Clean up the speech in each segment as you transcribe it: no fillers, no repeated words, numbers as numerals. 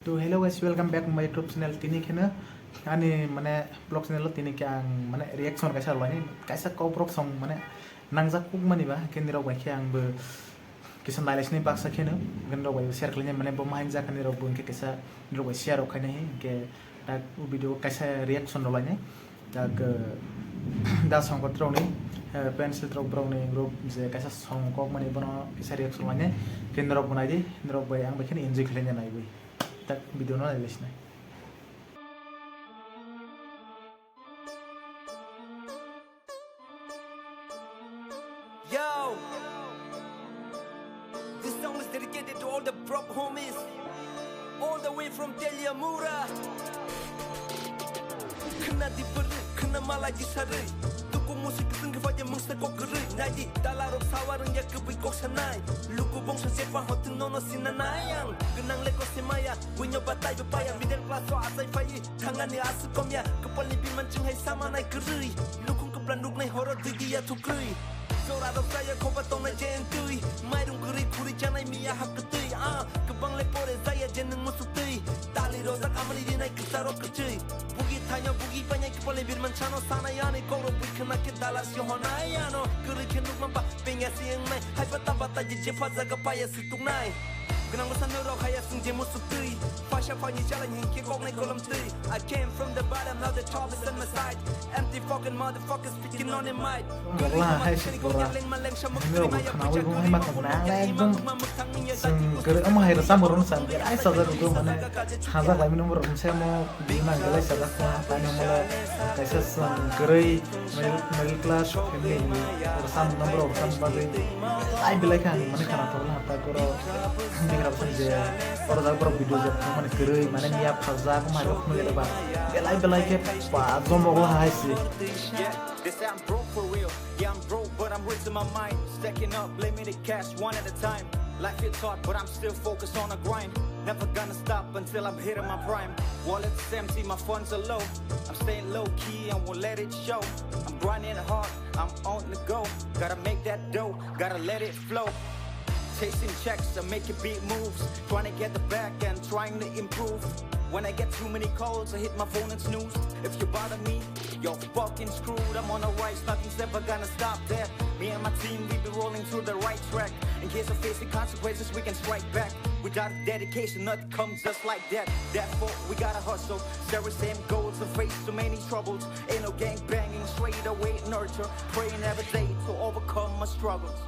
तो hello guys, welcome back to my YouTube channel. Tini kena ani mane vlog channel lo tini kyang mane reaction kaisa lani kaisa ko vlog song mane nangjak kuk mani ba keni rok bai kyang bo kisa knowledge ni baksa kena gen rok bai share khlanya mane bo mahin jak ni rok bo ke kaisa rok bai share rok khaina ke da video kaisa reaction ro lani da da song ko troni pencil trok brok ni group je kaisa song ko mani bono kaisa reaction lani ken rok banai di rok bai ang bai keni enjoy khlanya nai bai tak video no lagi sini. Yo, this song is dedicated to all the prop homies, all the way from Teliamura. Kena diberi, kena malah disari. Tuku musik sengkefaja mengsakok geri. Naji dalarok sawarang ya kebi kok sanai. Luku bongsa sepa hotu nono sinanayang. Genang leko semaya, bunyo batai bepaya. Middle class so asai fayi, tangan ni asukom ya. Kepali biman cenghai sama naik geri. Lukung keplanduk naik horor tigi ya tukui. Sorado saya kopa tong na jentui. Mairung geri kuri janai miya hak ketui. Kebang lepore saya jeneng musutui. Tali rozak amali di naik kesarok kecui. Bugi tanya bugi banyak kepala birman chano sana yani koro bukena ke dalas yohonai ano geri kenuk mampa pengasi yang nai hai bata bata je faza ka paya situng nai genang besan ro khaya sung je musuk tui pasha fani jalan hin ke kok nai kolam tui I came from the bottom now the top is on my side empty fucking motherfuckers speaking on the mic Lah hai sikura ini rok khana wi bung himak na lai bung geri ama hai rasa murun san ai saja dulu mana haza lai minum rom se mo bina galai saja ko tanya mula kaisa geri middle class family rasa number of some bagi ai bilai kan mana kana torna apa koro diharap saja orang dah berapa video je mana geri mana niat faza ko mana ko mele ba belai ke pa zomo ko hai si. They say I'm broke for real. Yeah, I'm broke, but I'm rich in my mind. Stacking up, limited cash, one at a time. Life hits hard, but I'm still focused on a grind. Never gonna stop until I'm hitting my prime. Wallet's empty, my funds are low. I'm staying low key and won't let it show. I'm grinding hard, I'm on the go. Gotta make that dough, gotta let it flow. Chasing checks and making big moves. Trying to get the back and trying to improve. When I get too many calls, I hit my phone and snooze. If you bother me, you're fucking screwed. I'm on a rise, nothing's ever gonna stop that. Me and my team, we be rolling through the right track. In case of facing consequences, we can strike back. Without dedication, nothing comes just like that. Therefore, we gotta hustle. Share the same goals and face so many troubles. Ain't no gang banging, straight away nurture. Praying every day to overcome my struggles.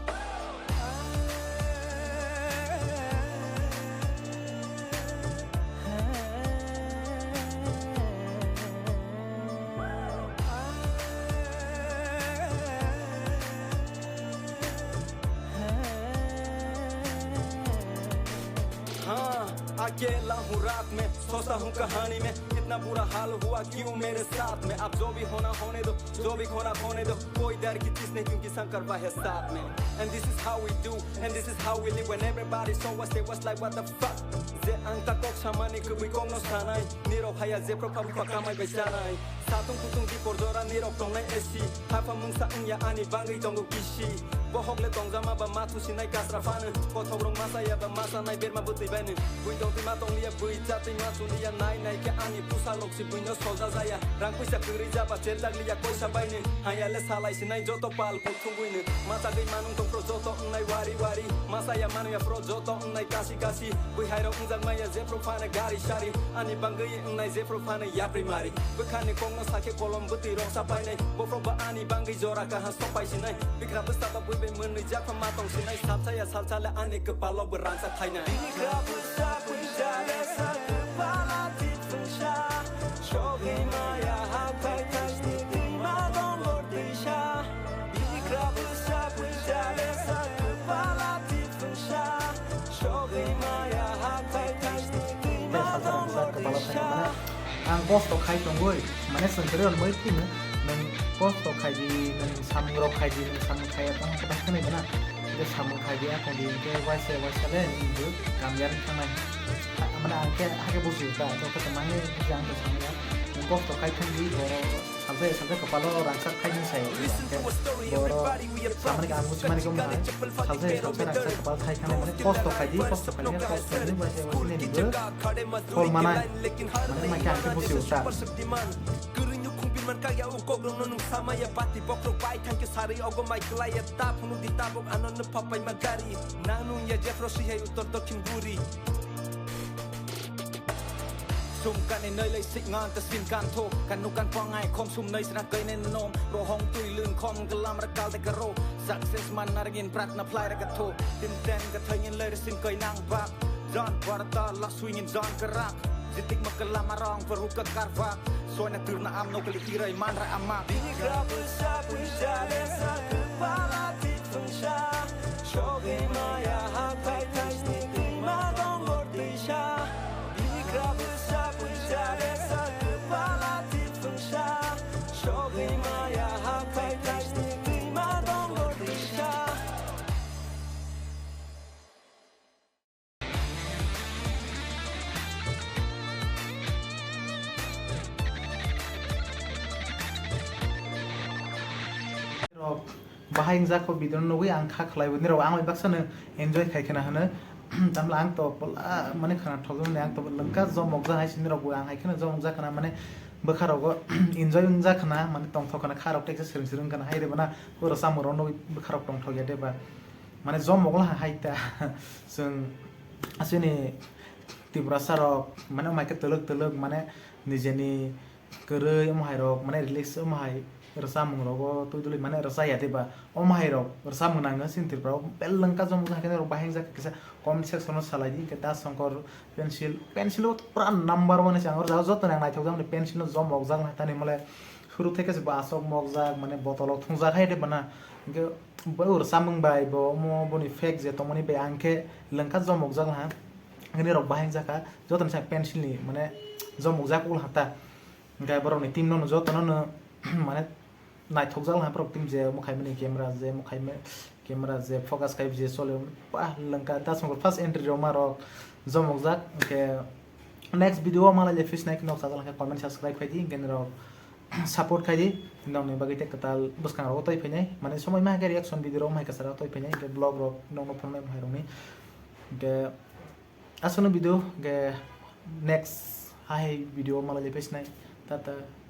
अकेला हूँ रात में सोचता हूँ कहानी में इतना बुरा हाल हुआ क्यों मेरे साथ में अब जो भी होना होने दो जो भी खोना खोने दो कोई डर की चीज नहीं क्योंकि शंकर है साथ में and this is how we do and this is how we live when everybody saw us they was like what the fuck ze angta kok samani kubi kong no sanai niro haya ze pro pam kwa kamai besanai satung kutung di pordora niro tong nai esi hafa mungsa ya ani bangai dong kishi bohok le tong jama ba matu sinai kasrafan ko thobrong masa ya ba masa nai berma buti bani bui dong ti ma tong lia bui chati ma su lia nai nai ke ani pusa lok si bui no solda zaya rang puisa kuri jaba tel lag lia koi sabai ni haya le salai sinai joto pal ko thungui ni masa dei manung tong pro joto nai wari wari masa ya manu ya pro joto nai kasi kasi bui hai ro unjang ma ya je pro fana gari shari ani bangai nai je pro fana ya primary bukhani kong no sake kolom buti rong sabai nai bo pro ba ani bangai jora ka has topai sinai bikra basta ba bui be mun ni jak ma tong sinai sap saya sal sala ani kepalo berang sa thaina bikra bwsa bwsa le sa kepala titungsha shogi maya hakai tasti ma dong lordisha bikra bwsa bwsa le sa kepala titungsha shogi maya hakai tasti ma dong lordisha ang post to khai tong goi mane sengkere on moi tin nang post to khai di nang samro khai di nang sam khai tong ka khane bana je sam khai di akon di ke wase le ni kamyan thamai mana ke hage busu ta to ka tamane jang to samya post to kai thungi boro salse kepala rangsak kai ni sai boro samani ka amu chimani kom hai salse rangsak kepala kai khane mane post to kai ni base wasine ni bo kol mana mane ma kya ke busi uta man kaya ukok nung sama ya pati bokrok bai thank you sari ogo mai klaya ta phunu di tabok anon papai magari nanu ya jefrosi hay utor dokin guri sum kan nơi lấy xích ngon ta xin can thô kan nu kan quang ai khom sum nơi sna kai nen nom ro hong tui lươn khom galam ra kal de karo success man nargin prat na play ra ka tho tin ten ka thayin lời xin kai nang bak John Warta la swing in John karak Zitik makalam arong peruka karva Soalnya turna amno kali irai manra amak Bikhwra bwsa desa kepala tifungsha Shogi maya hakai tais nikima donggor disha Bikhwra bwsa desa kepala tifungsha Shogi maya hakai tais nikima donggor disha bahayang jako video nugui ang kha khlai ni ro ang baksana enjoy khai khana hana tamla ang to pola mane khana thogum ne ang to lengka zo mokja hai sin ro bu ang hai khana zo mokja khana mane bakharo go enjoy ungja khana mane tong tho khana kharok tek sering sering khana hai de bana pura samuro no bakharo tong tho ya de ba mane zo mogla hai ta sung asini tripura sarok mane mai ka teluk mane nijeni kerei amhai rok mane release amhai rasa mungrogo tu dulu mana rasa ya tiba mahai rok rasa menanga sin tripura pelengka jom ka kene ro baheng jak kisa comment section salai ke ta shankar pencil pura number 1 changor jaw jot nang nai thogam ni pencil jom mogjak na tani male shuru theke ba asok mogjak mane botolo thungjak hai de bana ke bo rasa mung bai bo mo boni fake je tomoni be angke lengka jom mogjak na ngene ro baheng jaka jotan sa pencil ni mane jom mogjak ul hata ngai boro ni team no jotan no mane nai thokjal ha prok tim je mukhai mani camera je focus kai je sole pa langka ta song first entry ro marok jomok jak ke next video mala je fish naik nok sajal ke comment subscribe khai di gen ro support khai di nong ni bagi te katal buskang ro toi phainai mane somoi ma ke reaction video ro mai ka sara toi phainai ke blog ro nong no phone mai bhai ro ni ke asono video ke next hai video mala je fish naik tata